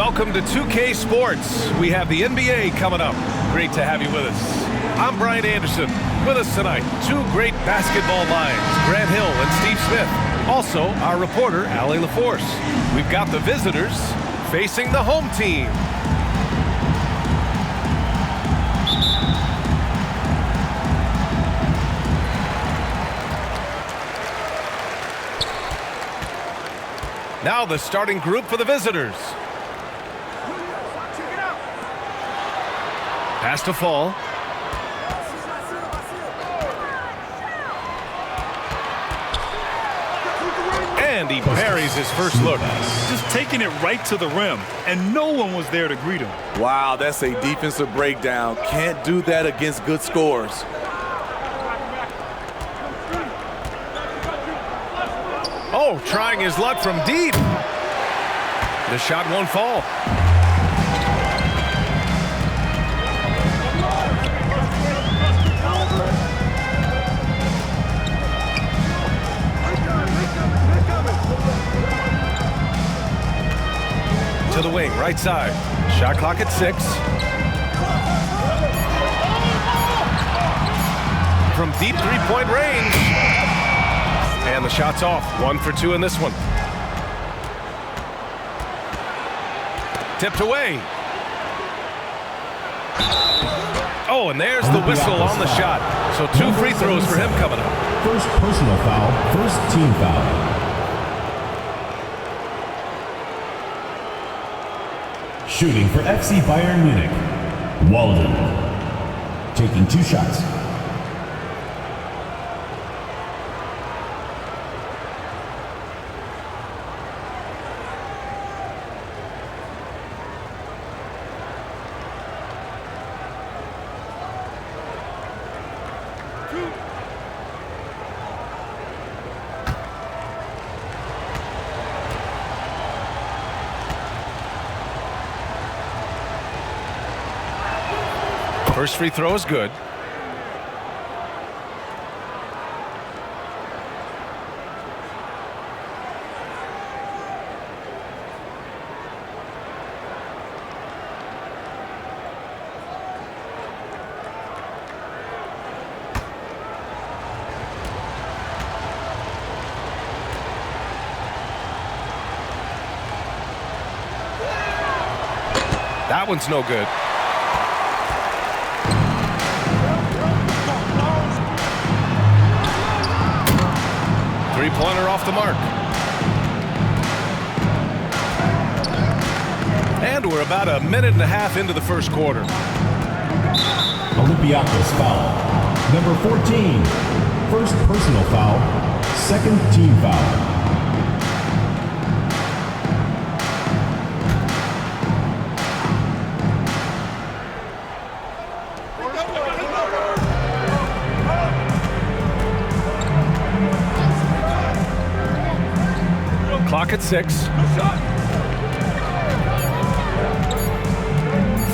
Welcome to 2K Sports. We have the NBA coming up. Great to have you with us. I'm Brian Anderson. With us tonight, two great basketball minds, Grant Hill and Steve Smith. Also, our reporter, Allie LaForce. We've got the visitors facing the home team. Now the starting group for the visitors. Pass to Fall. And he parries his first look. Just taking it right to the rim, and no one was there to greet him. Wow, that's a defensive breakdown. Can't do that against good scores. Oh, trying his luck from deep. The shot won't fall. To the wing, right side. Shot clock at 6. From deep three-point range. And the shot's off. 1 for 2 in this one. Tipped away. Oh, and there's the whistle on the shot. So 2 free throws for him coming up. First personal foul, first team foul. Shooting for FC Bayern Munich, Walden. Taking 2 shots. First free throw is good. That one's no good. Three-pointer off the mark. And we're about a minute and a half into the first quarter. Olympiacos foul. Number 14. First personal foul. Second team foul. Clock at 6.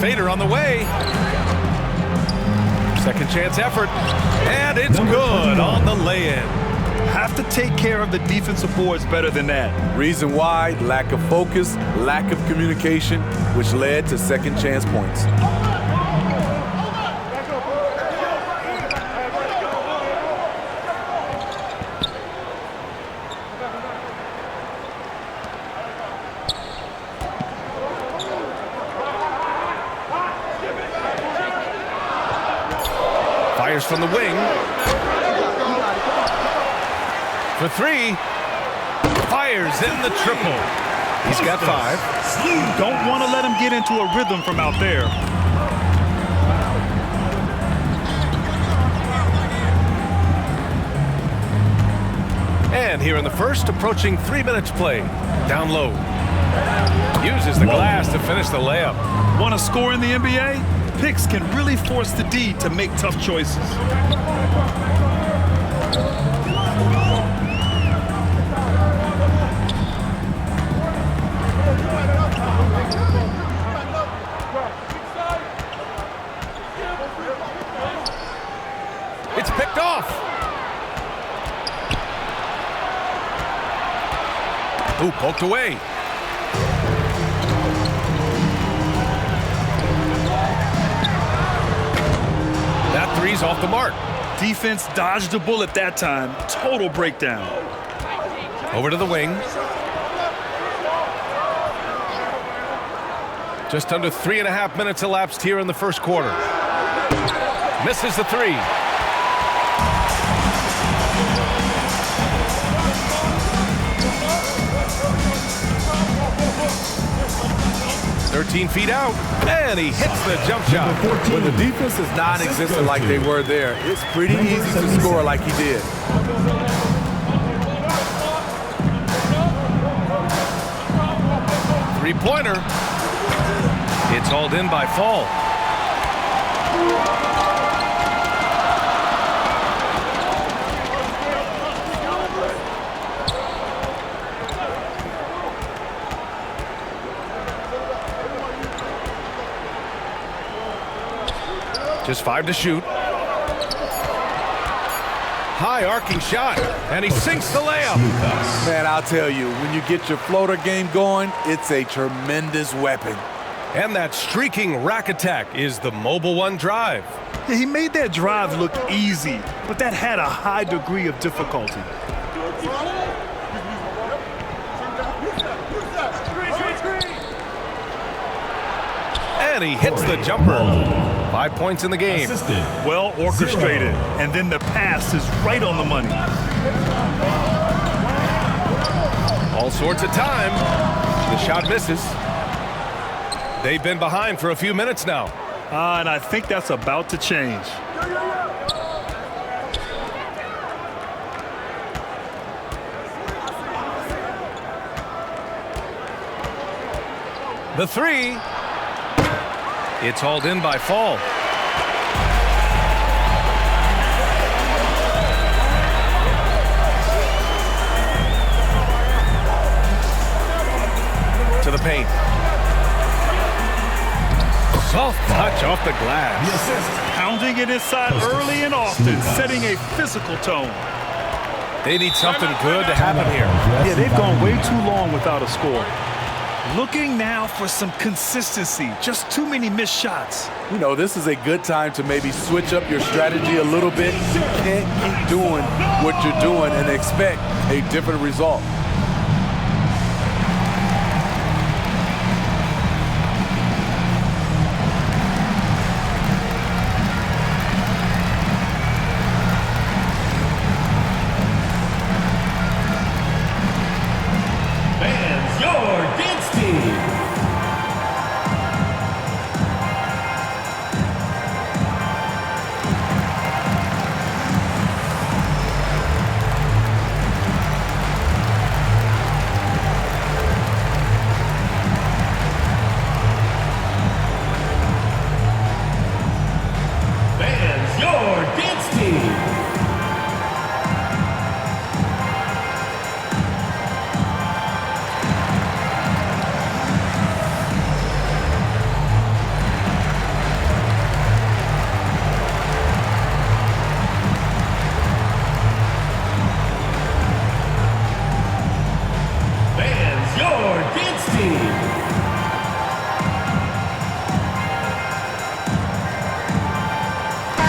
Fader on the way. Second chance effort. And it's good on the lay-in. Have to take care of the defensive boards better than that. Reason why, lack of focus, lack of communication, which led to second chance points. Fires from the wing. For 3. Fires in the triple. He's got 5. You don't want to let him get into a rhythm from out there. And here in the first, approaching 3 minutes play. Down low. Uses the glass to finish the layup. Want to score in the NBA? Picks can really force the D to make tough choices. It's picked off. Ooh, poked away. He's off the mark. Defense dodged the bullet that time. Total breakdown. Over to the wing. Just under 3.5 minutes elapsed here in the first quarter. Misses the three. "13 feet out, and he hits the jump shot." When the defense is non-existent like they were there, it's pretty easy to score like he did. Three-pointer. It's hauled in by Fall. Just 5 to shoot. High arcing shot, and he sinks the layup. Man, I'll tell you, when you get your floater game going, it's a tremendous weapon. And that streaking rack attack is the Mobile One drive. Yeah, he made that drive look easy, but that had a high degree of difficulty. And he hits the jumper. 5 points in the game. Well orchestrated, and then the pass is right on the money. All sorts of time. The shot misses. They've been behind for a few minutes now. And I think that's about to change. The three. It's hauled in by Fall. To the paint. Soft touch off the glass. Pounding it inside early and often, setting a physical tone. They need something good to happen here. Yeah, they've gone way too long without a score. Looking now for some consistency. Just too many missed shots. You know, this is a good time to maybe switch up your strategy a little bit. You can't keep doing what you're doing and expect a different result.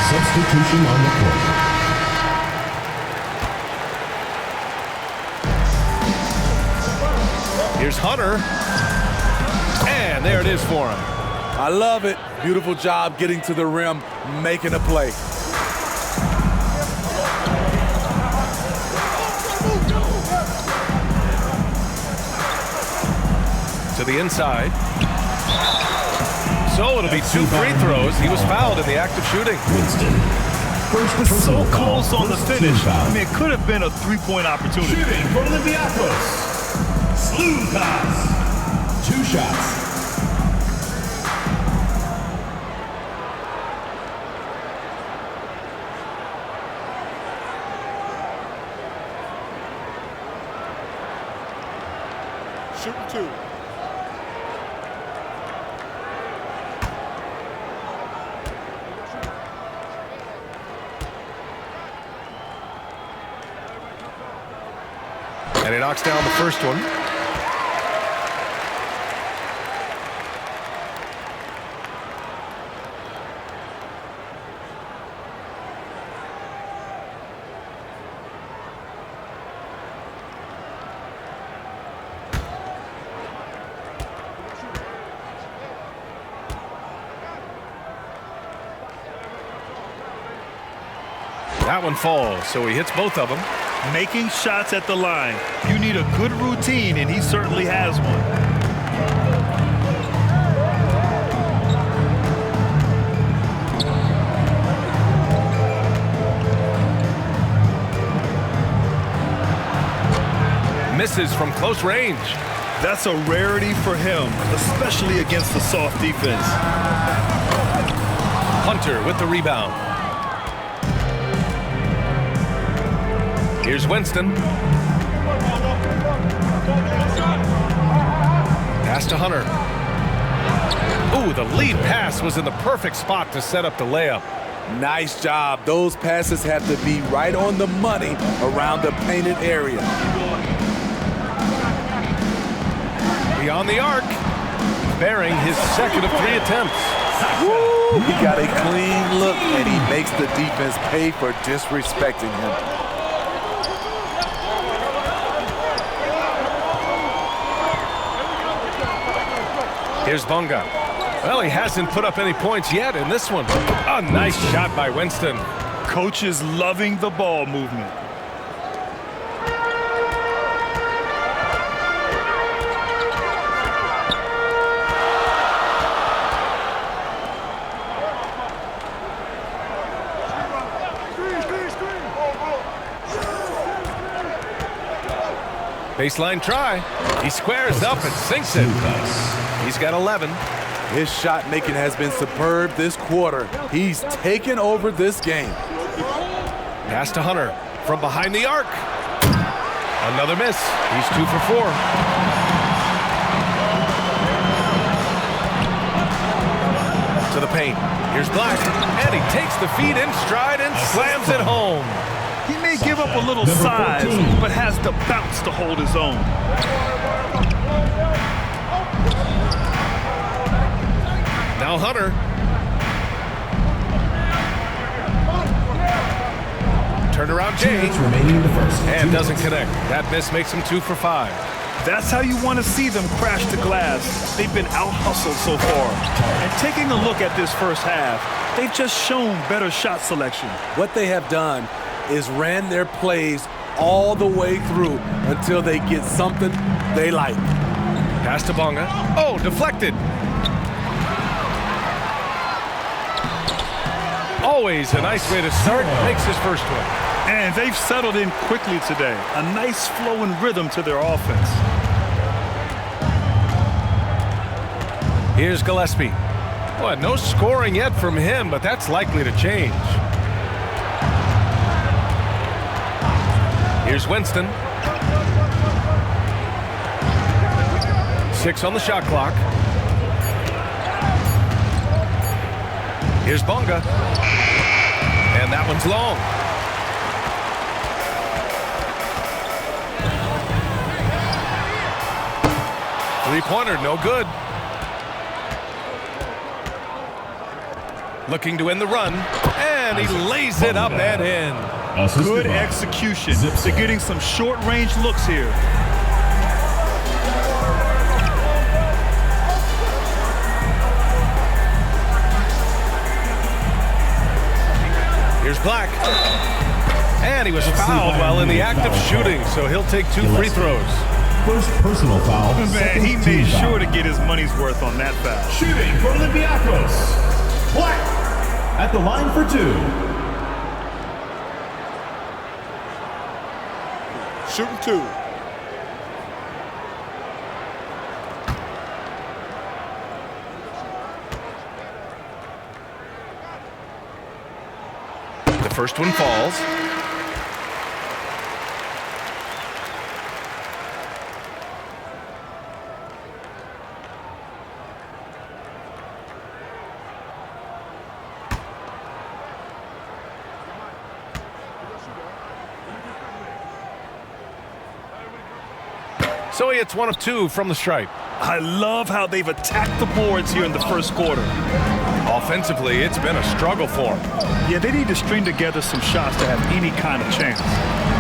Substitution on the court. Here's Hunter. And there it is for him. I love it. Beautiful job getting to the rim, making a play. To the inside. So it'll be 2 free throws. He was fouled in the act of shooting. Was so close on the finish. I mean, it could have been a three-point opportunity. Shooting for Olympiacos. Luchan. 2 shots. Shooting 2. And he knocks down the first one. That one falls, so he hits both of them. Making shots at the line. You need a good routine, and he certainly has one. Misses from close range. That's a rarity for him, especially against the soft defense. Hunter with the rebound. Here's Winston. Pass to Hunter. Ooh, the lead pass was in the perfect spot to set up the layup. Nice job. Those passes have to be right on the money around the painted area. Beyond the arc, bearing his second of 3 attempts. Woo! He got a clean look, and he makes the defense pay for disrespecting him. Here's Bonga. Well, he hasn't put up any points yet in this one. A nice shot by Winston. Coach is loving the ball movement. Baseline try. He squares up and sinks it. He's got 11. His shot making has been superb this quarter. He's taken over this game. Pass to Hunter from behind the arc. Another miss. He's 2 for 4. To the paint. Here's Black. And he takes the feed in stride and slams it home. He may give up a little size, but has the bounce to hold his own. Now Hunter. Turnaround Jay. And doesn't connect. That miss makes him 2 for 5. That's how you want to see them crash the glass. They've been out-hustled so far. And taking a look at this first half, they've just shown better shot selection. What they have done is ran their plays all the way through until they get something they like. Pass to Bonga. Oh, deflected. Always a nice way to start. Makes his first one. And they've settled in quickly today. A nice flow and rhythm to their offense. Here's Gillespie. Well, no scoring yet from him, but that's likely to change. Here's Winston. 6 on the shot clock. Here's Bonga. And that one's long. Three-pointer, no good. Looking to end the run. And he lays it up and in. Good execution. They're getting some short-range looks here. Here's Black. And he was fouled while in the act of shooting, so he'll take 2 free throws. First personal foul. Man, he made sure to get his money's worth on that foul. Shooting for Olympiacos. Black at the line for 2. Shooting 2. The first one falls. So it's 1 of 2 from the stripe. I love how they've attacked the boards here in the first quarter. Offensively, it's been a struggle for him. Yeah, they need to string together some shots to have any kind of chance.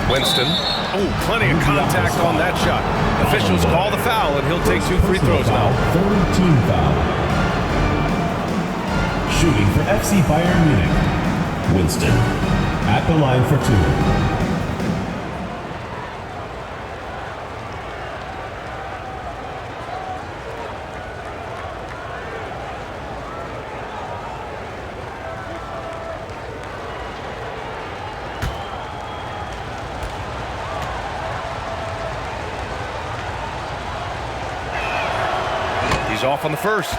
Winston. Oh, plenty of contact on that shot. Officials call the foul, and he'll take 2 free throws now. Third team foul. Shooting for FC Bayern Munich. Winston. at the line for two. He's off on the first.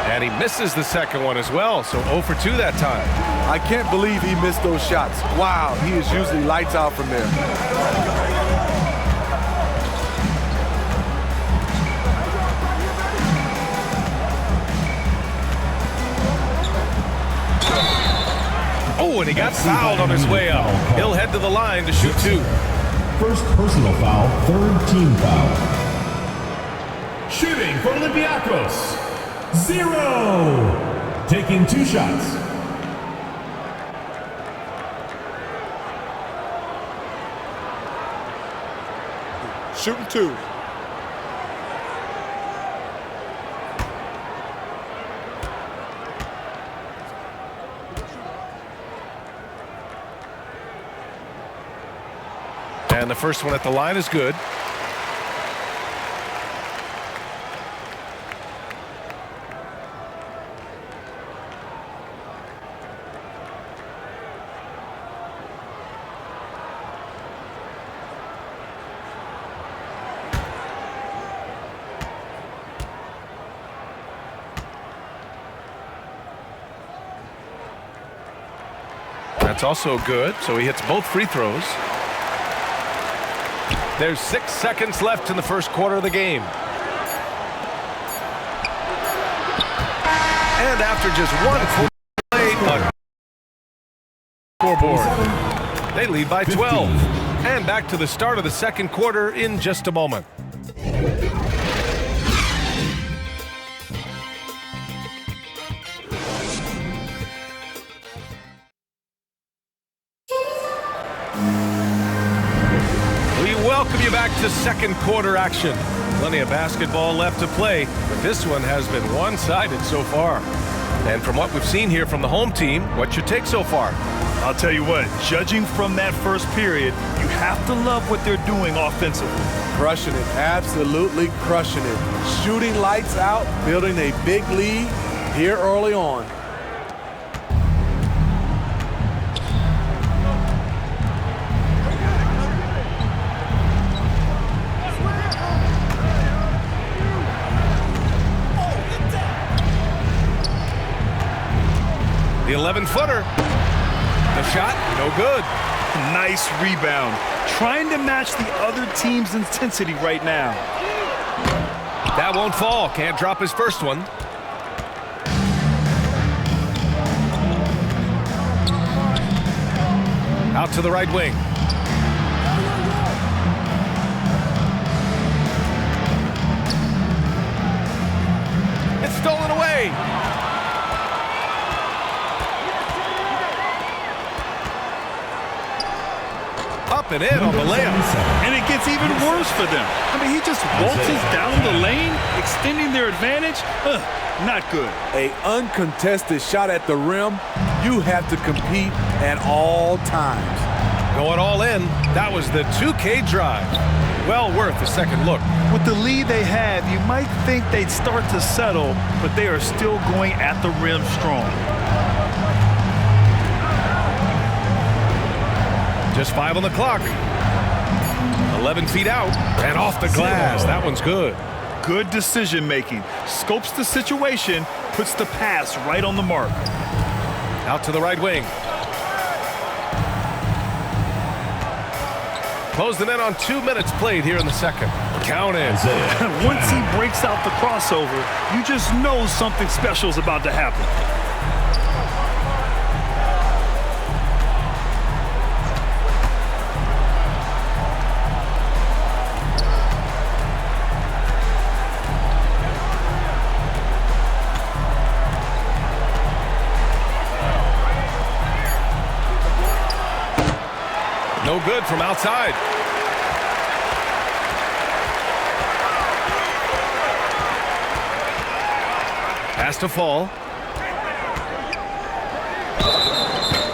And he misses the second one as well, so 0 for 2 that time. I can't believe he missed those shots. Wow, he is usually lights out from there. Oh, and he got fouled on his way up. He'll head to the line to shoot 2. First personal foul, third team foul. Shooting for Olympiacos, 0. Taking 2 shots. Shooting 2. And the first one at the line is good. That's also good, so he hits both free throws. There's 6 seconds left in the first quarter of the game. And after just one play, scoreboard. They lead by 12. And back to the start of the second quarter in just a moment. Welcome you back to second quarter action. Plenty of basketball left to play, but this one has been one-sided so far. And from what we've seen here from the home team, what's your take so far? I'll tell you what, judging from that first period, you have to love what they're doing offensively. Crushing it, absolutely crushing it. Shooting lights out, building a big lead here early on. The 11-footer. The shot, no good. Nice rebound. Trying to match the other team's intensity right now. That won't fall. Can't drop his first one. Out to the right wing. It's stolen away. Up and in on the layup. And it gets even worse for them. I mean, he just waltzes down the lane, extending their advantage. Not good. An uncontested shot at the rim. You have to compete at all times. Going all in, that was the 2K drive. Well worth a second look. With the lead they have, you might think they'd start to settle, but they are still going at the rim strong. Just 5 on the clock. 11 feet out and off the glass. That one's good. Good decision making. Scopes the situation, puts the pass right on the mark. Out to the right wing. Closing in on 2 minutes played here in the second. Count in. Once he breaks out the crossover, you just know something special is about to happen. good from outside. Has to fall.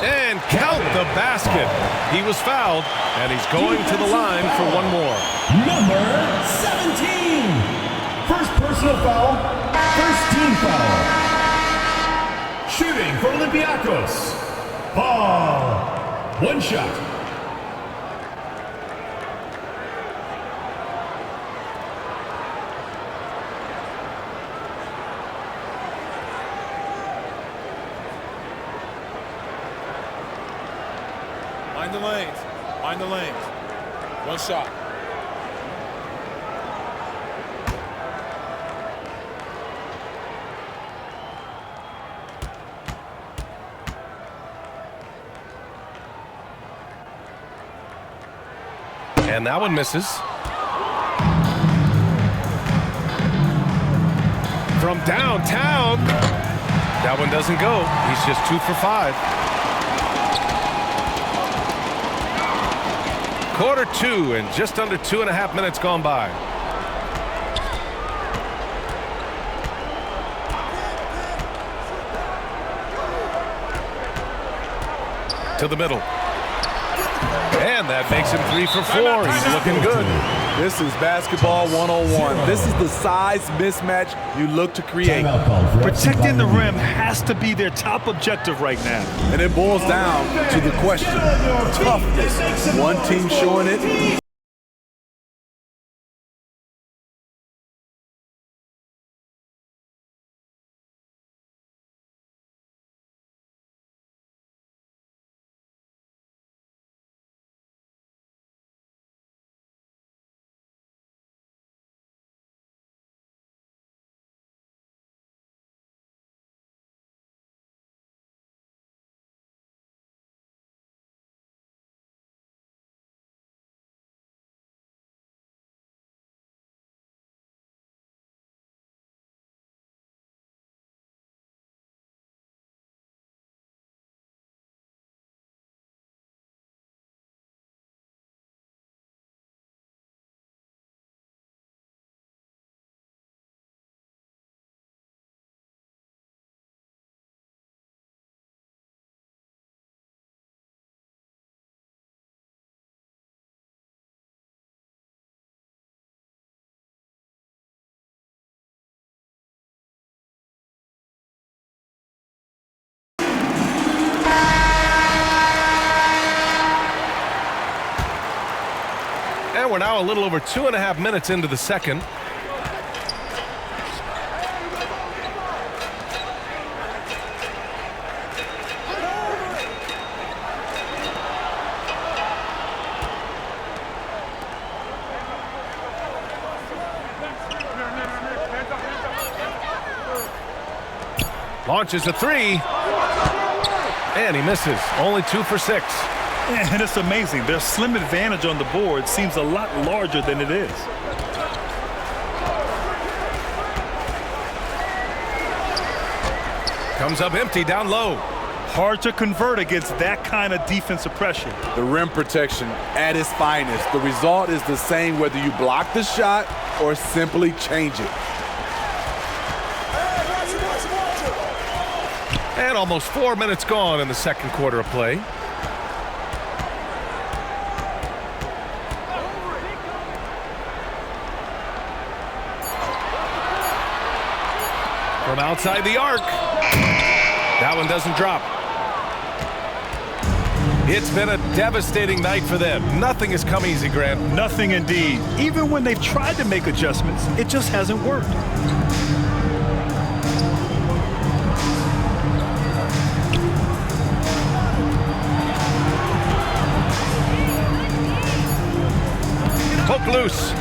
And count the basket. He was fouled, and he's going to the line for one more. Number 17. First personal foul, first team foul. Shooting for Olympiacos. Ball. One shot. Mind the lanes. Mind the lanes. One shot. And that one misses. From downtown. That one doesn't go. He's just 2 for 5. Quarter 2 and just under 2.5 minutes gone by. To the middle. And that makes him 3 for 4. He's looking good. This is basketball 101. This is the size mismatch you look to create. Protecting the rim has to be their top objective right now. And it boils down to the question, toughness. One team showing it. And we're now a little over 2.5 minutes into the second. Launches a 3. And he misses. Only 2 for 6. And it's amazing. Their slim advantage on the board seems a lot larger than it is. Comes up empty down low. Hard to convert against that kind of defensive pressure. The rim protection at its finest. The result is the same whether you block the shot or simply change it. And almost 4 minutes gone in the second quarter of play. From outside the arc. That one doesn't drop. It's been a devastating night for them. Nothing has come easy, Grant. Nothing indeed. Even when they've tried to make adjustments, it just hasn't worked. Poke loose.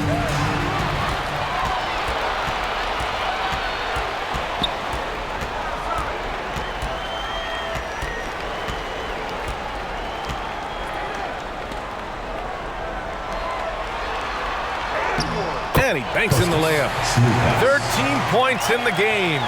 And he banks in the layup. 13 points in the game.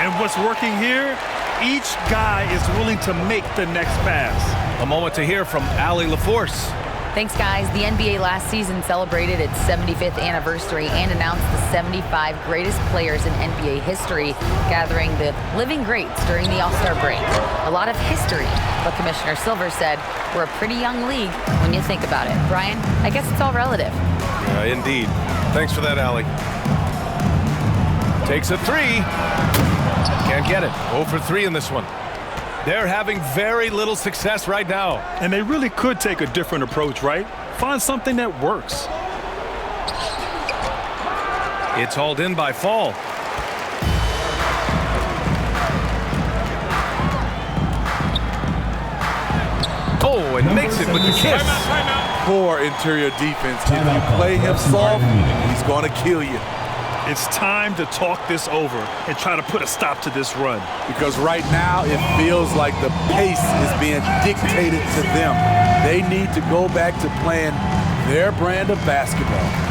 And what's working here? Each guy is willing to make the next pass. A moment to hear from Allie LaForce. Thanks, guys. The NBA last season celebrated its 75th anniversary and announced the 75 greatest players in NBA history, gathering the living greats during the All-Star break. A lot of history, but Commissioner Silver said we're a pretty young league when you think about it. Brian, I guess it's all relative. Indeed. Thanks for that, Allie. Takes a three. Can't get it. 0 for 3 in this one. They're having very little success right now. And they really could take a different approach, right? Find something that works. It's hauled in by Fall. Oh, and makes it with the kiss. Poor interior defense. If you play him soft, he's going to kill you. It's time to talk this over and try to put a stop to this run. Because right now it feels like the pace is being dictated to them. They need to go back to playing their brand of basketball.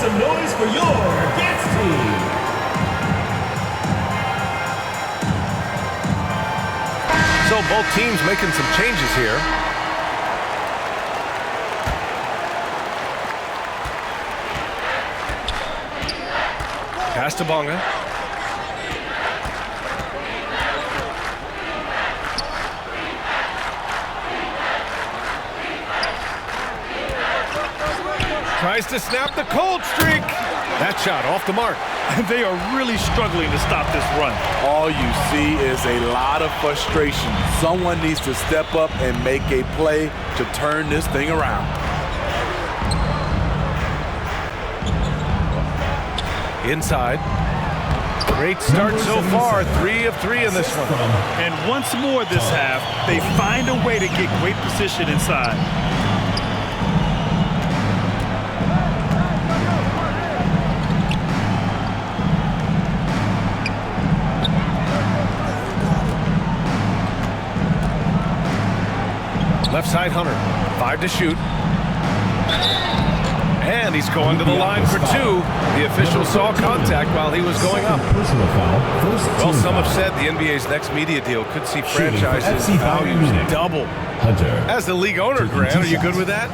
Some noise for your dance team. So both teams making some changes here. Pass to Bonga. Tries to snap the cold streak. That shot off the mark. They are really struggling to stop this run. All you see is a lot of frustration. Someone needs to step up and make a play to turn this thing around. Inside. Great start so far. 3 of 3 in this one. And once more this half, they find a way to get great position inside. Left side, Hunter. 5 to shoot. And he's going to the line for 2. The official saw contact while he was going up. Well, some have said the NBA's next media deal could see franchises' values double. As the league owner, Grant, are you good with that?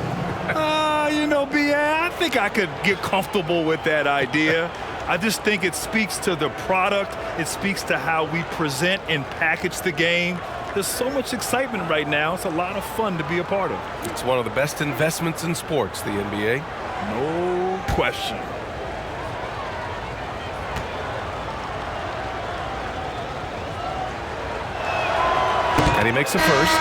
You know, B.A., I think I could get comfortable with that idea. I just think it speaks to the product. It speaks to how we present and package the game. There's so much excitement right now. It's a lot of fun to be a part of. It's one of the best investments in sports, the NBA. No question. And he makes a first.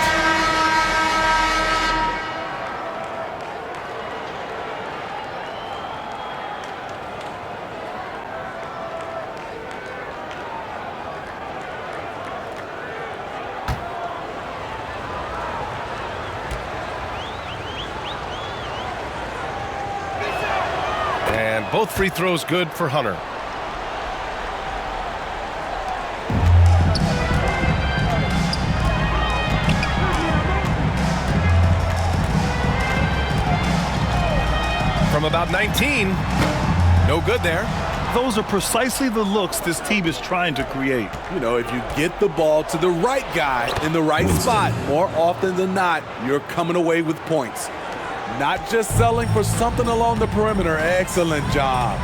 And both free throws good for Hunter. From about 19, no good there. Those are precisely the looks this team is trying to create. You know, if you get the ball to the right guy in the right spot, more often than not, you're coming away with points. Not just selling for something along the perimeter. Excellent job.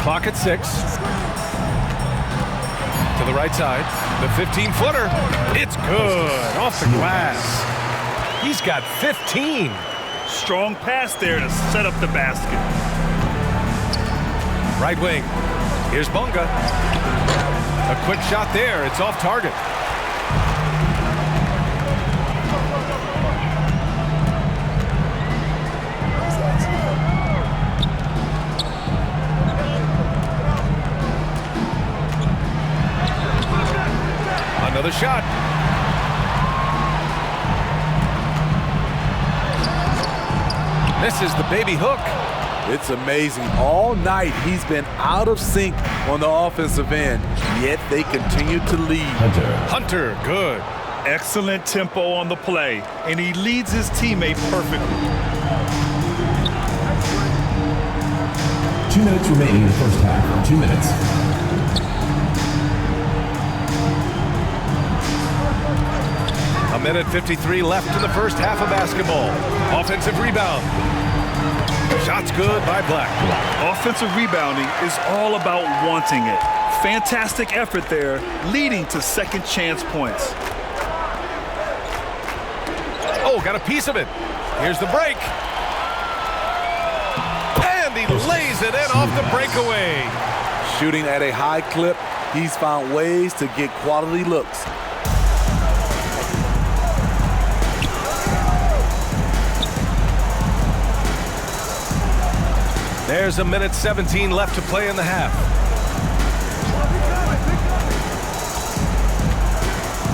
Clock at 6. To the right side. The 15-footer. It's good. Off the glass. He's got 15. Strong pass there to set up the basket. Right wing. Here's Bunga. A quick shot there. It's off target. Another shot. Misses the baby hook. It's amazing. All night he's been out of sync on the offensive end, yet they continue to lead. Hunter, good. Excellent tempo on the play, and he leads his teammate perfectly. 2 minutes remaining in the first half. 2 minutes. A minute 53 left in the first half of basketball. Offensive rebound. Shot's good by Black. Offensive rebounding is all about wanting it. Fantastic effort there, leading to second chance points. Oh, got a piece of it. Here's the break. And he lays it in off the breakaway. Shooting at a high clip, he's found ways to get quality looks. There's a minute 17 left to play in the half.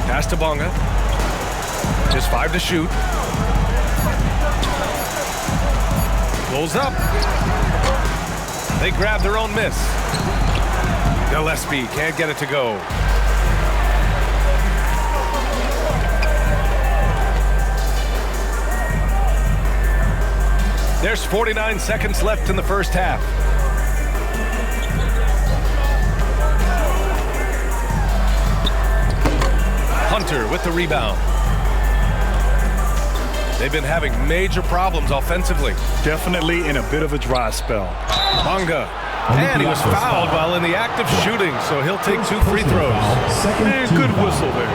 Pass to Bunga. Just 5 to shoot. Pulls up. They grab their own miss. Gillespie can't get it to go. There's 49 seconds left in the first half. Hunter with the rebound. They've been having major problems offensively. Definitely in a bit of a dry spell. Bunga. And he was fouled while in the act of shooting, so he'll take 2 free throws. And good whistle there.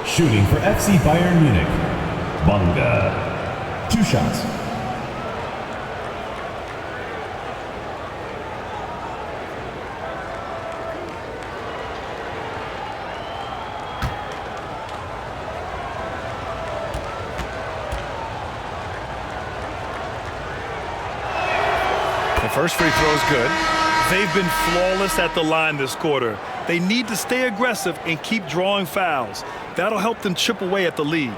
Shooting for FC Bayern Munich. Bunga. 2 shots. The first free throw is good. They've been flawless at the line this quarter. They need to stay aggressive and keep drawing fouls. That'll help them chip away at the lead.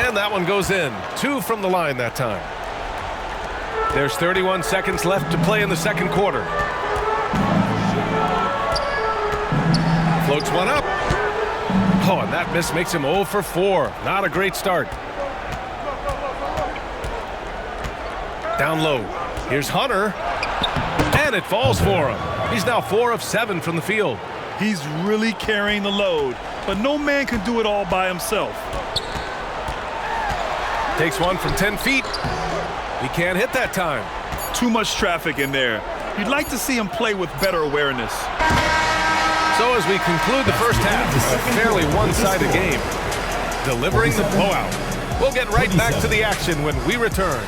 And that one goes in. 2 from the line that time. There's 31 seconds left to play in the second quarter. Floats one up. Oh, and that miss makes him 0 for 4. Not a great start. Down low. Here's Hunter. And it falls for him. He's now 4 of 7 from the field. He's really carrying the load, but no man can do it all by himself. Takes one from 10 feet. He can't hit that time. Too much traffic in there. You'd like to see him play with better awareness. So as we conclude the first half, a fairly one-sided game. Delivering the blowout. We'll get right back to the action when we return.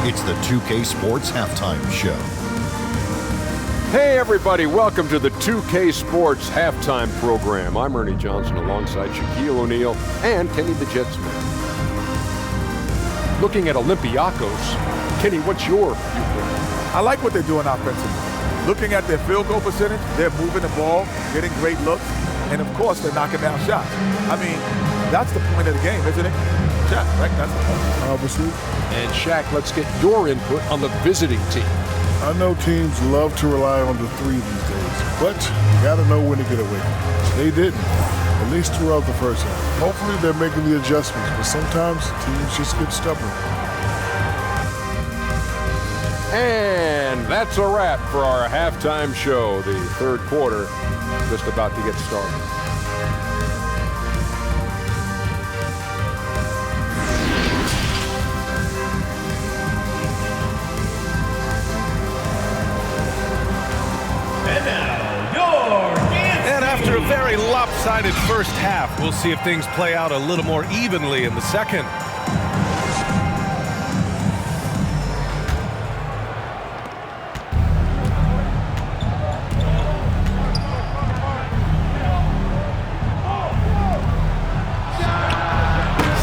It's the 2K Sports Halftime Show. Hey everybody, welcome to the 2K Sports Halftime Program. I'm Ernie Johnson alongside Shaquille O'Neal and Kenny the Jet Smith. Looking at Olympiacos, Kenny, what's your viewpoint? I like what they're doing offensively. Looking at their field goal percentage, they're moving the ball, getting great looks, and of course they're knocking down shots. I mean, that's the point of the game, isn't it? Shot, right? That's the point. Obviously. And Shaq, let's get your input on the visiting team. I know teams love to rely on the 3 these days, but you gotta know when to get away. They didn't, at least throughout the first half. Hopefully they're making the adjustments, but sometimes teams just get stubborn. And that's a wrap for our halftime show. The third quarter just about to get started. And after a very lopsided first half, we'll see if things play out a little more evenly in the second.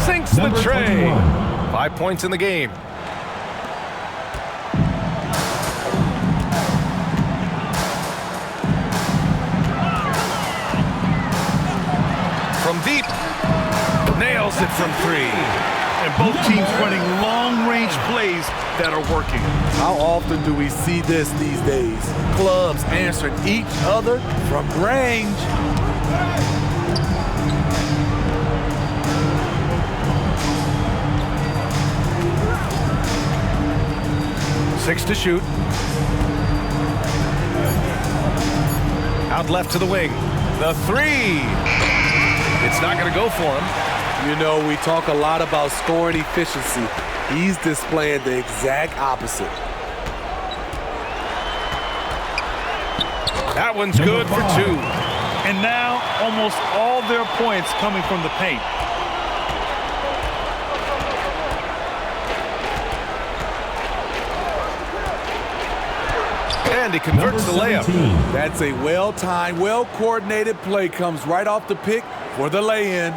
Sinks the tray. 5 points in the game. From deep, nails it from 3. And both teams running long-range plays that are working. How often do we see this these days? Clubs answering each other from range. Six to shoot. Out left to the wing. The 3. It's not going to go for him. You know, we talk a lot about scoring efficiency. He's displaying the exact opposite. That one's good for 2. And now almost all their points coming from the paint. And he converts the layup. That's a well-timed, well-coordinated play. Comes right off the pick for the lay-in.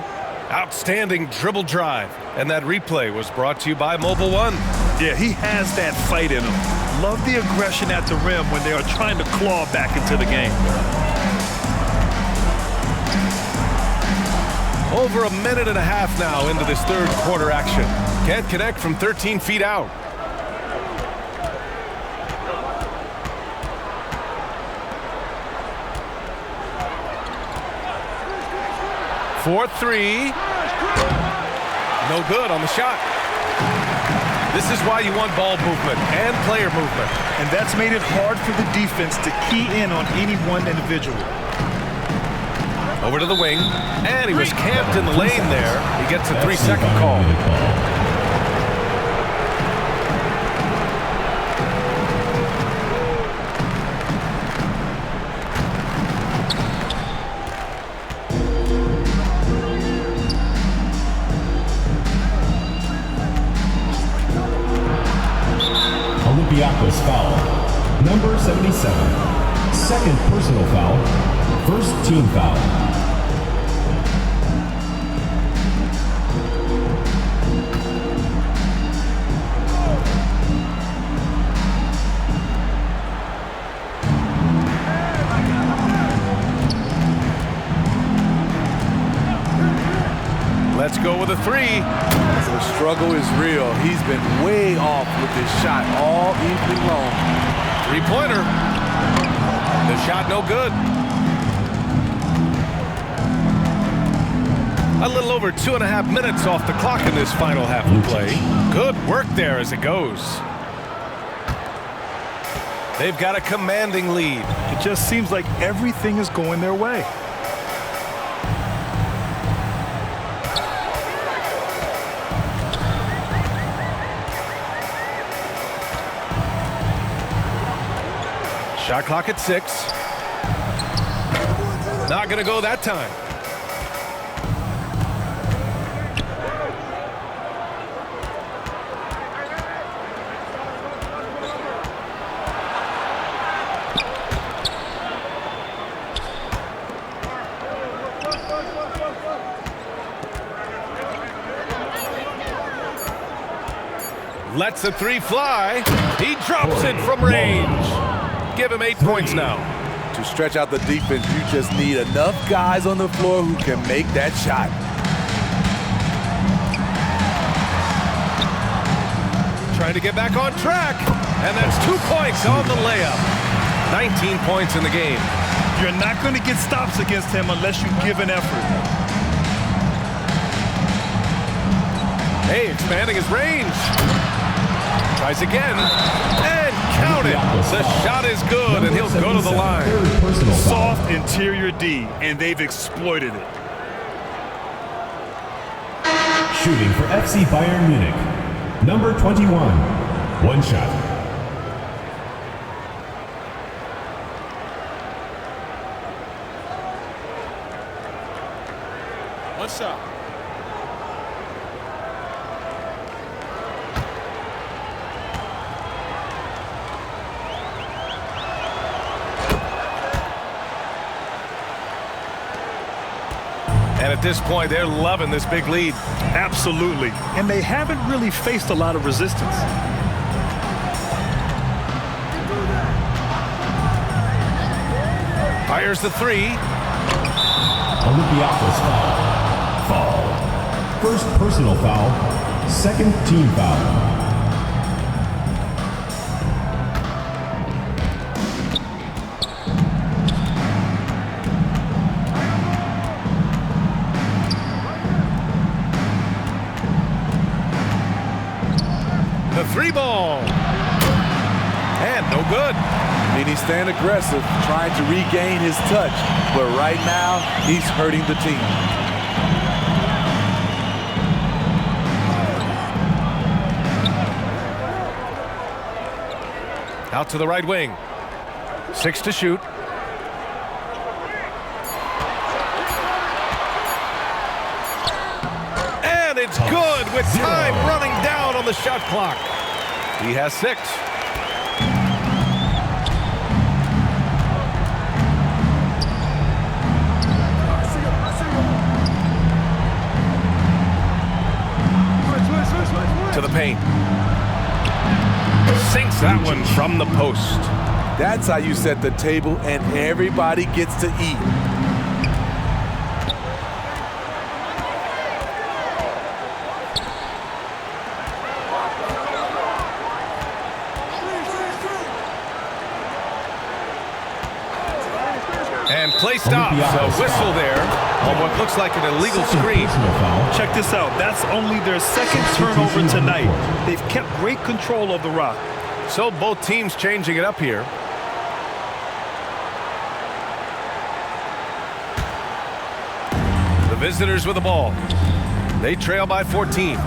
Outstanding dribble drive. And that replay was brought to you by Mobile One. Yeah, he has that fight in him. Love the aggression at the rim when they are trying to claw back into the game. Over a minute and a half now into this third quarter action. Can't connect from 13 feet out. For 3. No good on the shot. This is why you want ball movement and player movement. And that's made it hard for the defense to key in on any one individual. Over to the wing. And he was camped in the lane there. He gets a 3-second call. Olympiacos foul. Number 77. Second personal foul. First team foul. Let's go with a 3. The struggle is real. He's been way off with this shot all evening long. 3-pointer. The shot no good. A little over 2.5 minutes off the clock in this final half of play. Good work there as it goes. They've got a commanding lead. It just seems like everything is going their way. Shot clock at 6. Not going to go that time. Lets a 3 fly. He drops it from range. Give him 8 points now. To stretch out the defense, you just need enough guys on the floor who can make that shot. Trying to get back on track. And that's 2 points on the layup. 19 points in the game. You're not going to get stops against him unless you give an effort. Hey, expanding his range. Tries again. And The shot is good, and he'll go to the line. Soft interior D, and they've exploited it. Shooting for FC Bayern Munich, number 21, one shot. One shot. And at this point, they're loving this big lead. Absolutely. And they haven't really faced a lot of resistance. Fires the three. Olympiacos foul. Foul. First personal foul, second team foul. Three ball. And no good. I mean, he's staying aggressive, trying to regain his touch. But right now, he's hurting the team. Out to the right wing. 6 to shoot. And it's good with time running down on the shot clock. He has 6. To the paint. Sinks that one from the post. That's how you set the table, and everybody gets to eat. And play stops. A whistle there on what looks like an illegal screen. Check this out. That's only their second turnover tonight. They've kept great control of the rock. So both teams changing it up here. The visitors with the ball. They trail by 14.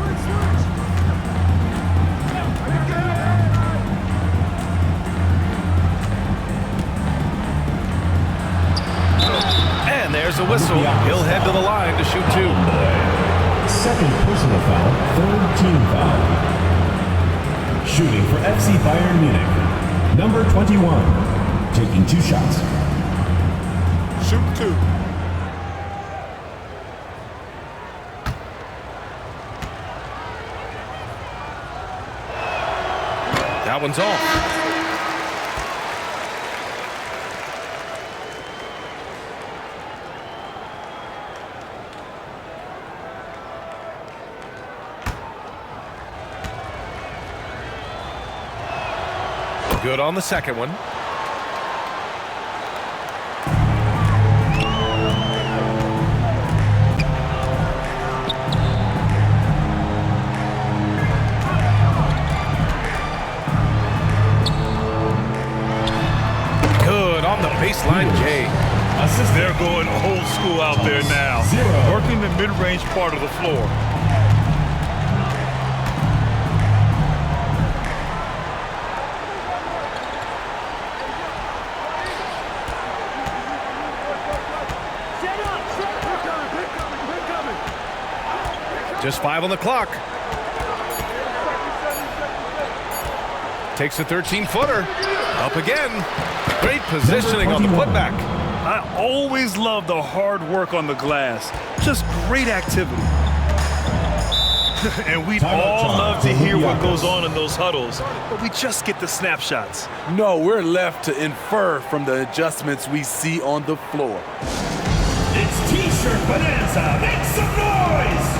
And there's a whistle. He'll head to the line to shoot 2. Second personal foul, third team foul. Shooting for FC Bayern Munich, number 21, taking 2 shots. Shoot 2. That one's off. Good on the second one. Good on the baseline, Jay. They're going old school out there now. Working the mid-range part of the floor. Just 5 on the clock. Takes a 13-footer. Up again. Great positioning on the putback. I always love the hard work on the glass. Just great activity. And we'd all love to hear what goes on in those huddles, but we just get the snapshots. No, we're left to infer from the adjustments we see on the floor. It's T-shirt bonanza. Make some noise!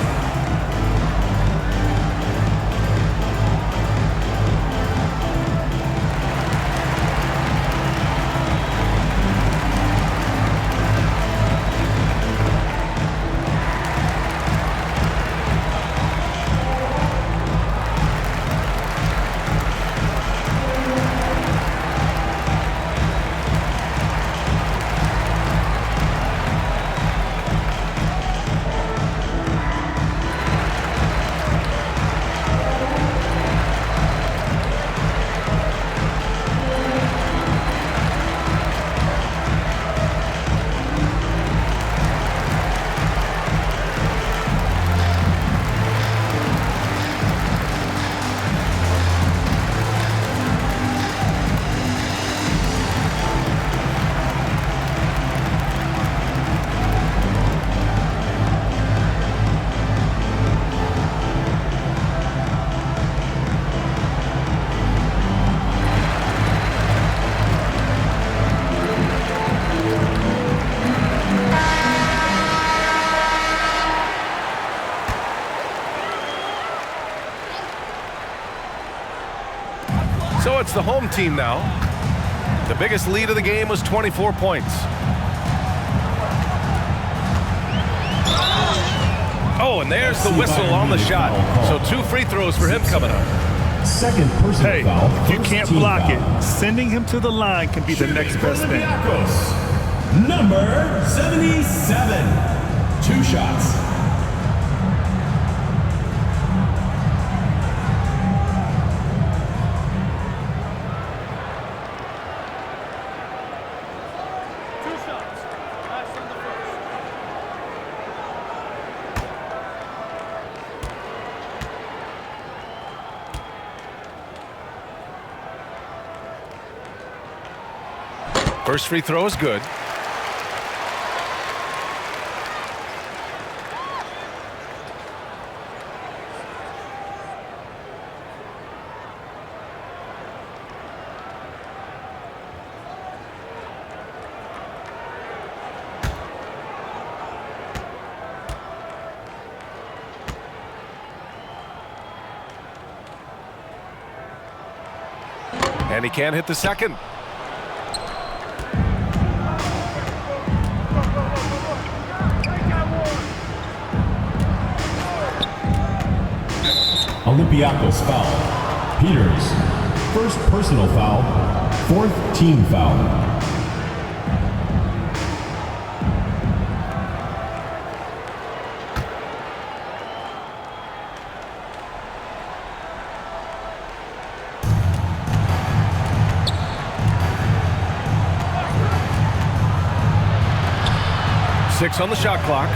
It's the home team now. The biggest lead of the game was 24 points. Oh, and there's the whistle on the shot. So 2 free throws for him coming up. Second personal foul. If you can't block it, sending him to the line can be the next best thing. Number 77. 2 shots. First free throw is good. And he can't hit the second. Olympiacos foul. Peters. First personal foul. 4th team foul. Six on the shot clock.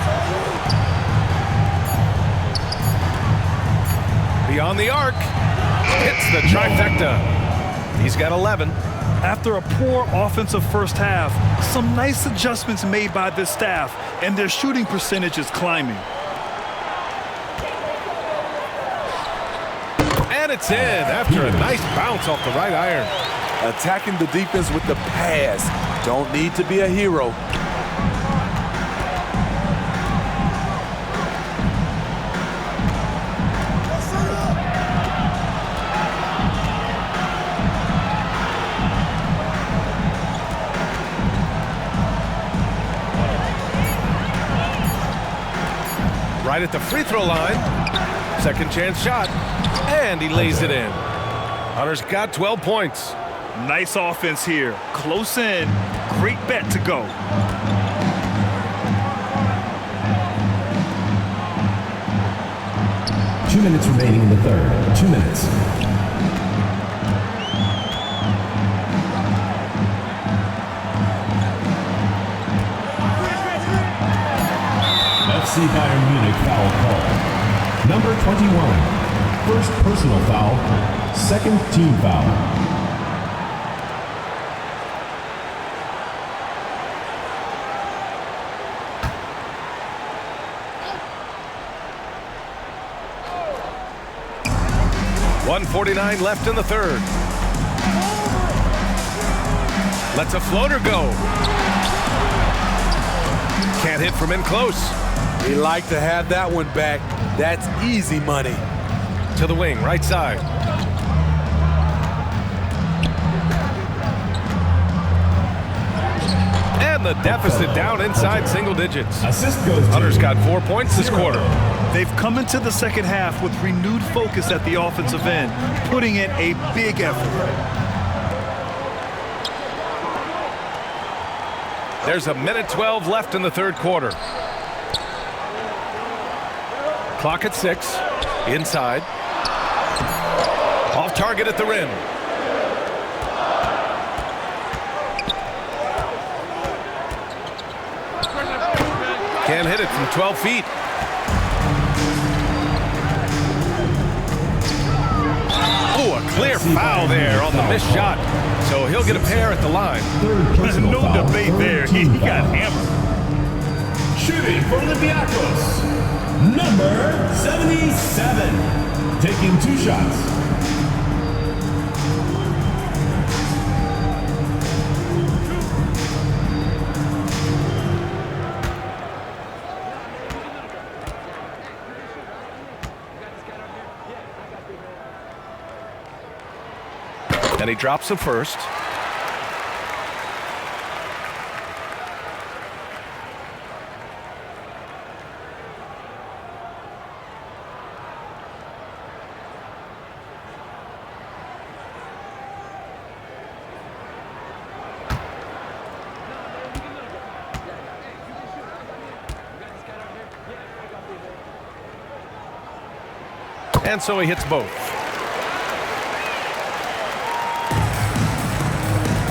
Beyond the arc. Hits the trifecta. He's got 11. After a poor offensive first half, some nice adjustments made by this staff, and their shooting percentage is climbing. And it's in after a nice bounce off the right iron. Attacking the defense with the pass. Don't need to be a hero. Right at the free throw line. Second chance shot. And he lays it in. Hunter's got 12 points. Nice offense here. Close in. Great bet to go. Two minutes remaining in the third. 2 minutes. FC Bayern Munich foul call. Number 21. First personal foul. 2nd team foul. .149 left in the third. Lets a floater go. Can't hit from in close. We like to have that one back. That's easy money. To the wing, right side. And the deficit down inside single digits. Assist goes to Hunter's got 4 points this quarter. They've come into the second half with renewed focus at the offensive end, putting in a big effort. There's a minute 12 left in the third quarter. Clock at 6. Inside. Off target at the rim. Can't hit it from 12 feet. Oh, a clear foul there on the missed shot. So he'll get a pair at the line. No debate there. He got hammered. Shooting for Olympiacos. Number 77. Taking 2 shots. And he drops it first. And so he hits both.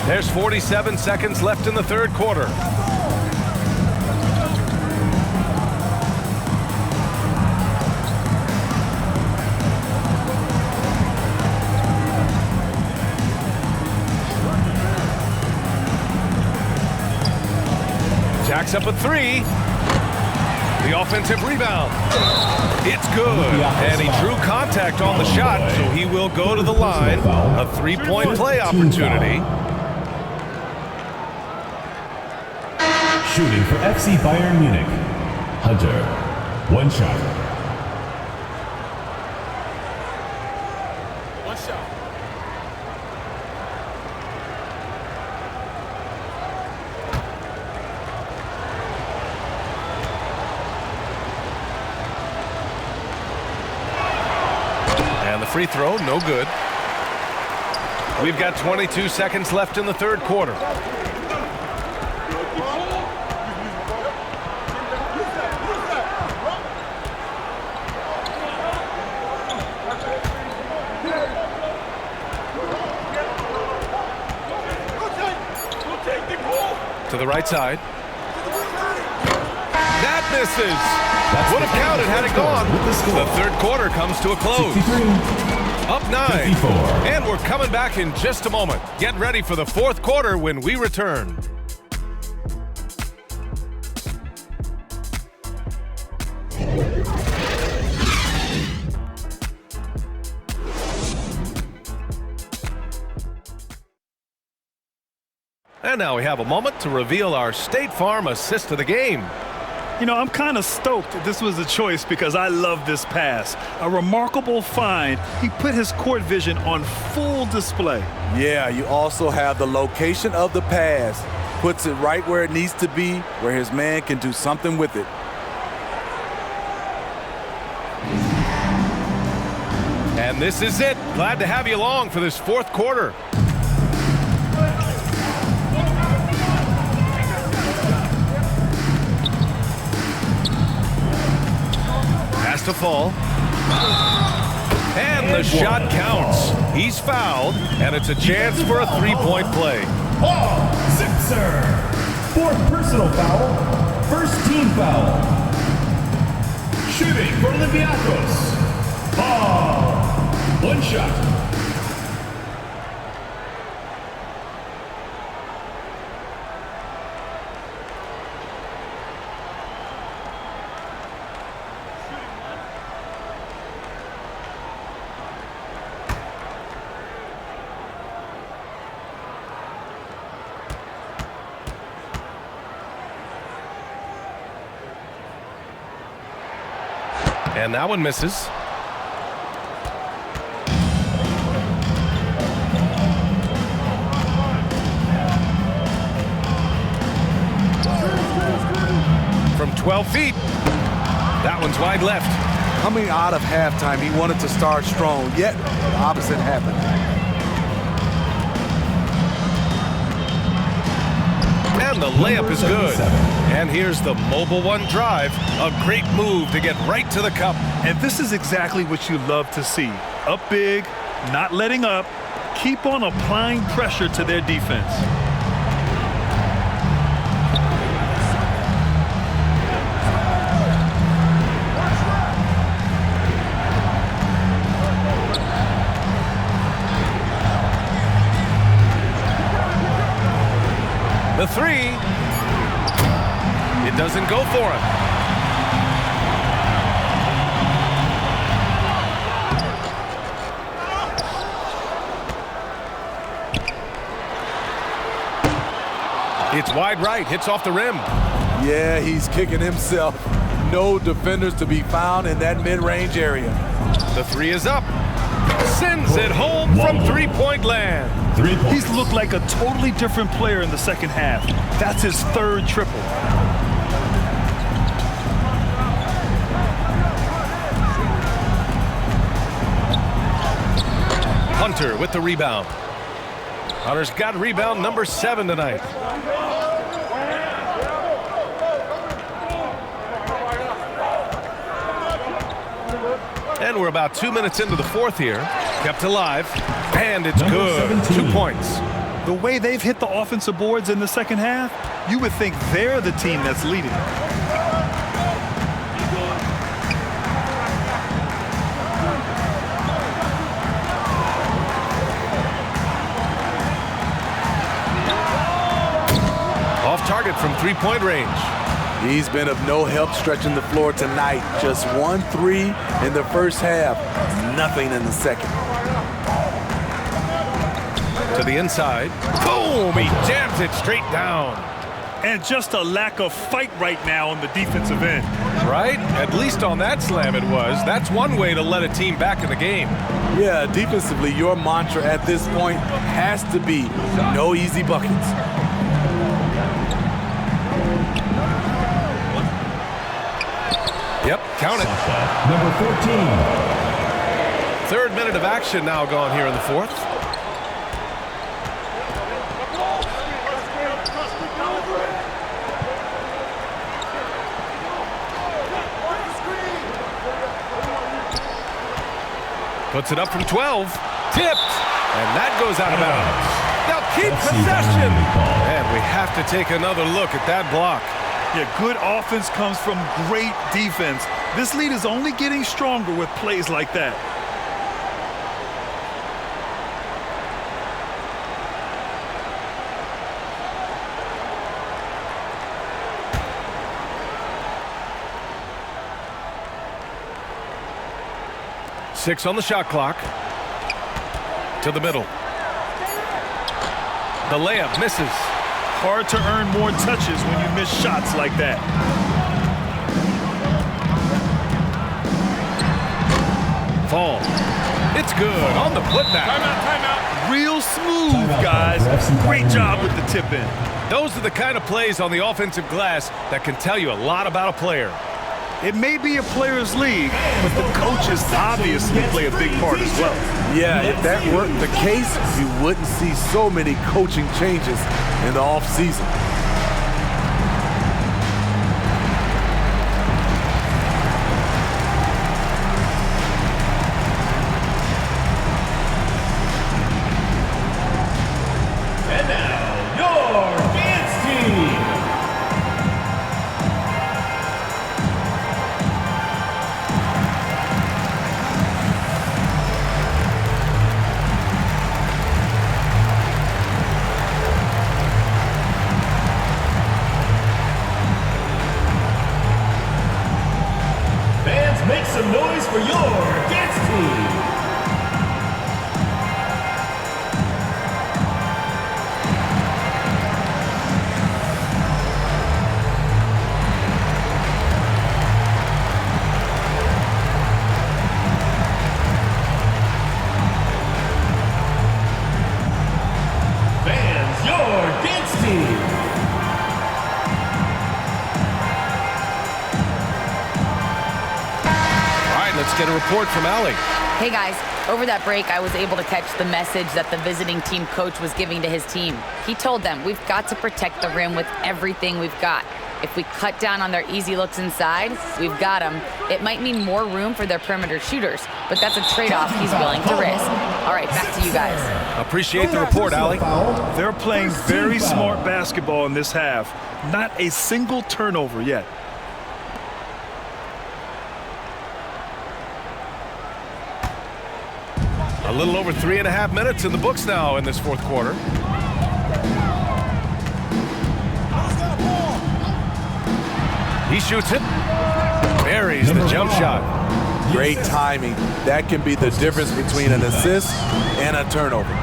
There's 47 seconds left in the third quarter. Jacks up a three. The offensive rebound. It's good. And he drew contact on the shot, so he will go to the line. A three-point play opportunity. Shooting for FC Bayern Munich, Hunter. One shot. One shot. And the free throw, no good. We've got 22 seconds left in the third quarter. To the right side. That misses. Would have counted had it gone. The third quarter comes to a close. Up 9. And we're coming back in just a moment. Get ready for the fourth quarter when we return. And now we have a moment to reveal our State Farm assist of the game. You know, I'm kind of stoked this was a choice because I love this pass. A remarkable find. He put his court vision on full display. Yeah, you also have the location of the pass. Puts it right where it needs to be, where his man can do something with it. And this is it. Glad to have you along for this fourth quarter. To fall. And the shot counts. He's fouled, and it's a chance for a three-point play. Paul Zipser. Fourth personal foul. First team foul. Shooting for Olympiacos. Paul. One shot. And that one misses. From 12 feet. That one's wide left. Coming out of halftime, he wanted to start strong, yet the opposite happened. And the layup is good. And here's the mobile one drive. A great move to get right to the cup. And this is exactly what you love to see. Up big, not letting up. Keep on applying pressure to their defense. The three. It doesn't go for him. It's wide right, hits off the rim. Yeah, he's kicking himself. No defenders to be found in that mid-range area. The three is up. Sends it home from three-point land. 3 points. He's looked like a totally different player in the second half. That's his third triple. Hunter with the rebound. Hunter's got rebound number 7 tonight. And we're about 2 minutes into the fourth here. Kept alive, and it's Number good. 17. 2 points. The way they've hit the offensive boards in the second half, you would think they're the team that's leading. Off target from three-point range. He's been of no help stretching the floor tonight. Just 1 3 in the first half, nothing in the second. To the inside. Boom! He jams it straight down. And just a lack of fight right now on the defensive end. Right? At least on that slam it was. That's one way to let a team back in the game. Yeah, defensively, your mantra at this point has to be no easy buckets. Yep, count it. Number 14. Third minute of action now gone here in the fourth. Puts it up from 12. Tipped. And that goes out of bounds. They'll keep possession. And we have to take another look at that block. Yeah, good offense comes from great defense. This lead is only getting stronger with plays like that. Six on the shot clock. To the middle. The layup misses. Hard to earn more touches when you miss shots like that. Fall. It's good on the putback. Timeout. Real smooth, guys. Great job with the tip in. Those are the kind of plays on the offensive glass that can tell you a lot about a player. It may be a players' league, but the coaches obviously play a big part as well. Yeah, if that weren't the case, you wouldn't see so many coaching changes in the offseason. And now, your dance team. Fans, make some noise for your dance team. Fans, your dance team. Let's get a report from Allie. Hey guys, over that break, I was able to catch the message that the visiting team coach was giving to his team. He told them, we've got to protect the rim with everything we've got. If we cut down on their easy looks inside, we've got them. It might mean more room for their perimeter shooters, but that's a trade-off he's willing to risk. All right, back to you guys. Appreciate the report, Allie. They're playing very smart basketball in this half. Not a single turnover yet. A little over 3.5 minutes in the books now in this fourth quarter. He shoots it. Buries the jump shot. Great timing. That can be the difference between an assist and a turnover.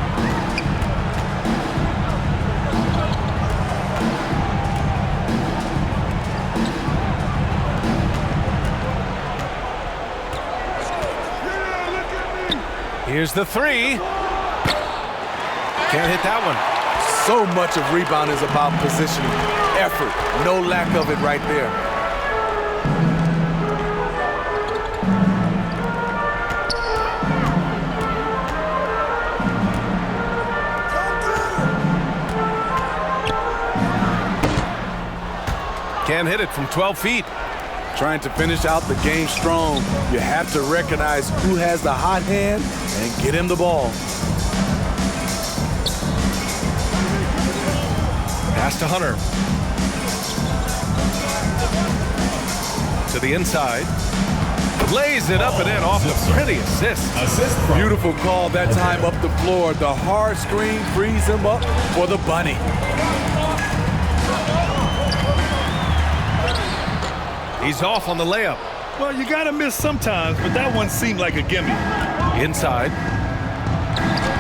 Here's the three. Can't hit that one. So much of rebound is about positioning, effort. No lack of it right there. Can't hit it from 12 feet. Trying to finish out the game strong, you have to recognize who has the hot hand and get him the ball. Pass to Hunter. To the inside. Lays it up and in off the pretty assist. Beautiful call that time up the floor. The hard screen frees him up for the bunny. He's off on the layup. Well, you got to miss sometimes, but that one seemed like a gimme. Inside.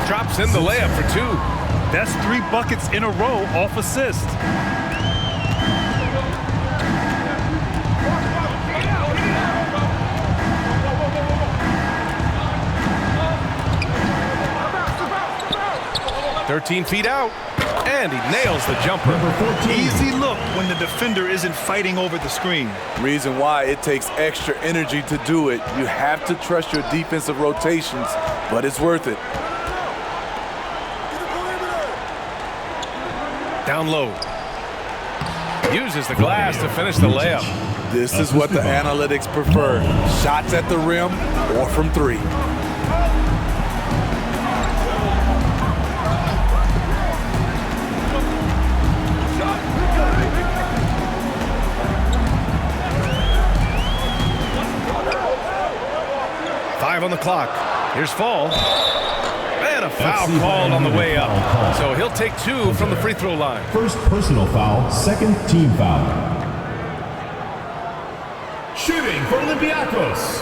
Drops in the layup for two. That's 3 buckets in a row off assist. "13 feet out, and he nails the jumper. Easy look when the defender isn't fighting over the screen. Reason why it takes extra energy to do it. You have to trust your defensive rotations, but it's worth it. Down low. Uses the glass to finish the layup. This is what the analytics prefer. Shots at the rim or from 3. Five on the clock. Here's Fall. And a foul called on the way up. So he'll take 2 from the free throw line. First personal foul, second team foul. Shooting for Olympiacos.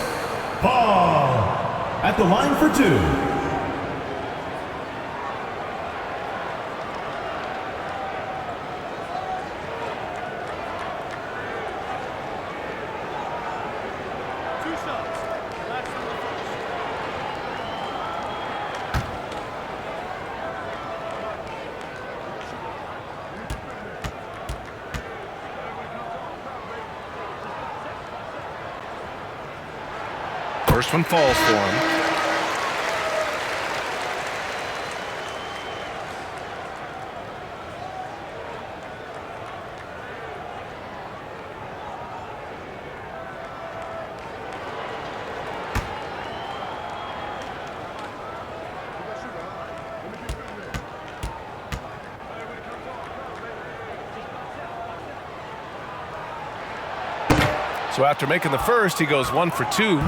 Paul at the line for 2. First one falls for him. So after making the first, he goes 1 for 2.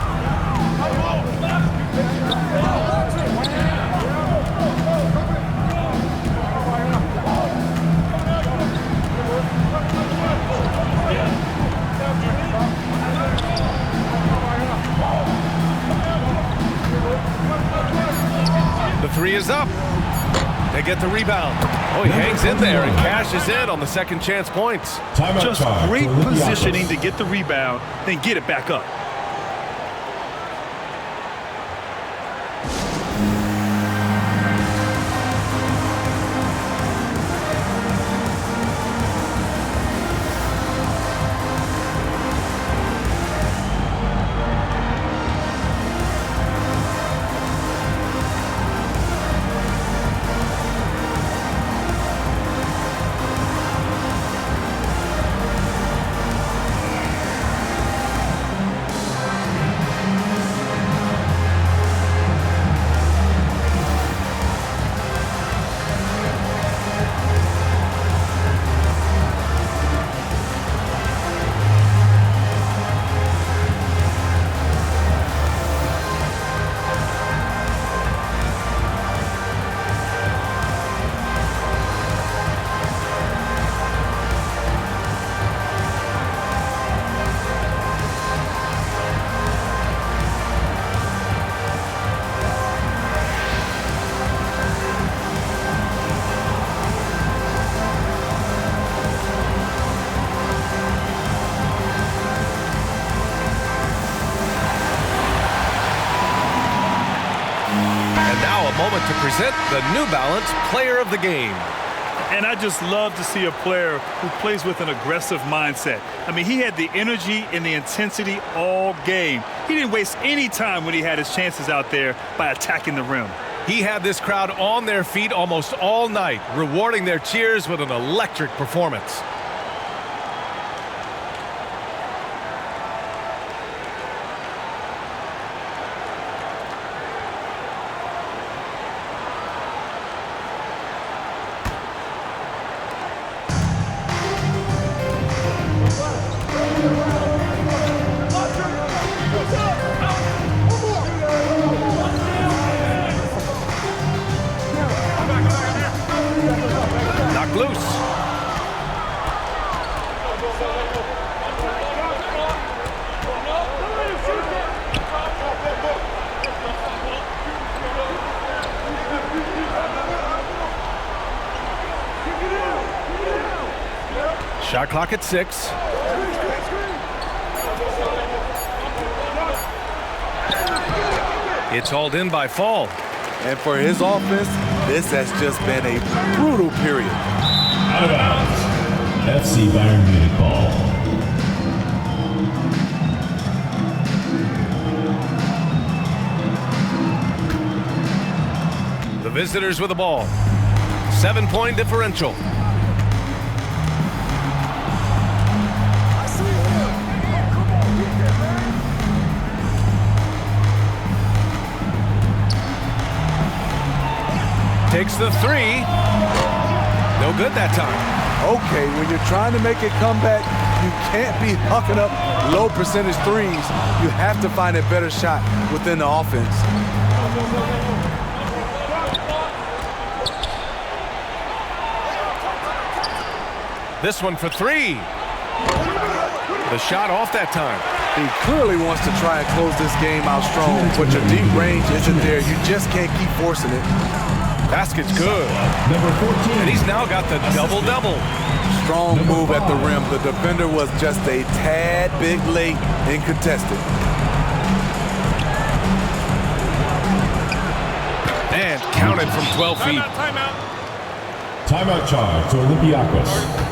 The 3 is up. They get the rebound. Oh, he hangs in there and cashes in on the second chance points. Just great positioning to get the rebound, then get it back up. to present the New Balance Player of the Game. And I just love to see a player who plays with an aggressive mindset. I mean, he had the energy and the intensity all game. He didn't waste any time when he had his chances out there by attacking the rim. He had this crowd on their feet almost all night, rewarding their cheers with an electric performance. Shot clock at 6. It's hauled in by Fall. And for his offense, this has just been a brutal period. Out of bounds. FC Bayern Munich ball. The visitors with the ball. 7-point differential. Takes the 3. No good that time. Okay, when you're trying to make a comeback, you can't be hucking up low percentage threes. You have to find a better shot within the offense. This one for 3. The shot off that time. He clearly wants to try and close this game out strong, but your deep range isn't there. You just can't keep forcing it. Basket's good. Number 14. And he's now got the double-double. Strong move at the rim. The defender was just a tad bit late and contested. And counted from 12 feet. Timeout charge to Olympiacos.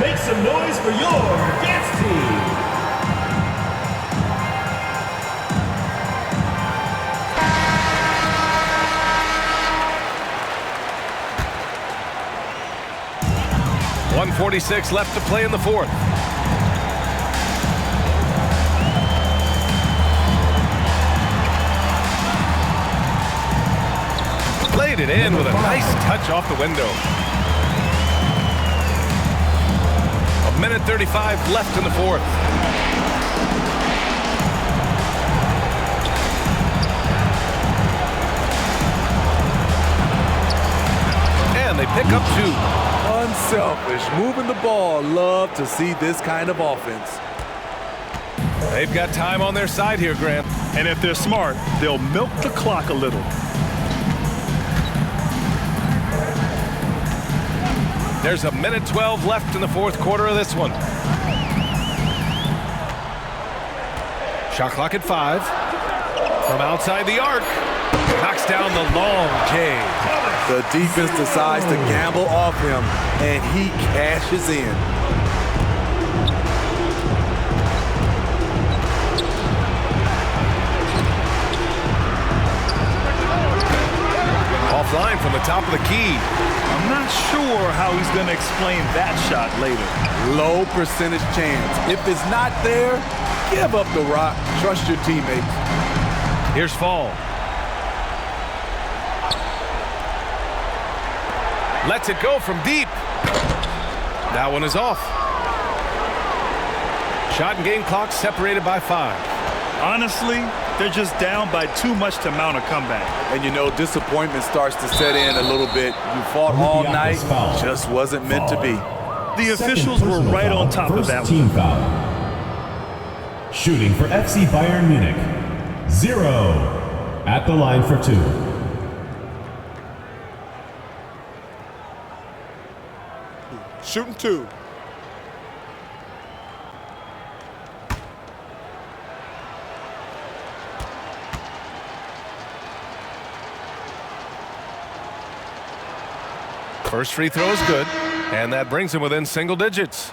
Make some noise for your dance team. .146 left to play in the 4th. Played it in with a nice touch off the window. 1:35 left in the 4th. And they pick up 2. Unselfish, moving the ball. Love to see this kind of offense. They've got time on their side here, Grant. And if they're smart, they'll milk the clock a little. There's 1:12 left in the 4th quarter of this one. Shot clock at 5. From outside the arc. Knocks down the long J. The defense decides to gamble off him, and he cashes in. Offline from the top of the key. I'm not sure how he's going to explain that shot later. Low percentage chance. If it's not there, give up the rock. Trust your teammates. Here's Fall. Lets it go from deep. That one is off. Shot and game clock separated by 5. Honestly, they're just down by too much to mount a comeback. And you know, disappointment starts to set in a little bit. You fought all night, just wasn't meant to be. The officials were right on top of that team foul. Shooting for FC Bayern Munich, 0. At the line for 2. Shooting 2. First free throw is good, and that brings him within single digits.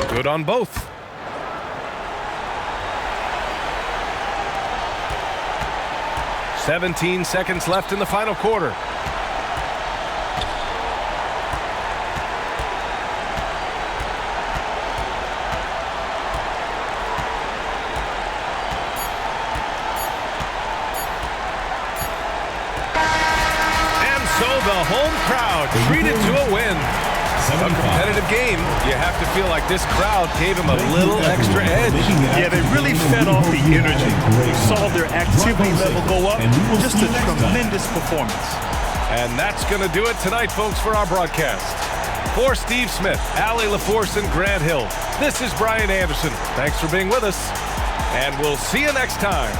Good on both. "17 seconds left in the final quarter. And so the home crowd treated to a win. A competitive game. You have to feel like this crowd gave him a little extra edge. Yeah, they really fed off the energy. You saw their activity level go up. Just a tremendous performance. And that's going to do it tonight, folks, for our broadcast. For Steve Smith, Allie LaForce, and Grant Hill, this is Brian Anderson. Thanks for being with us, and we'll see you next time.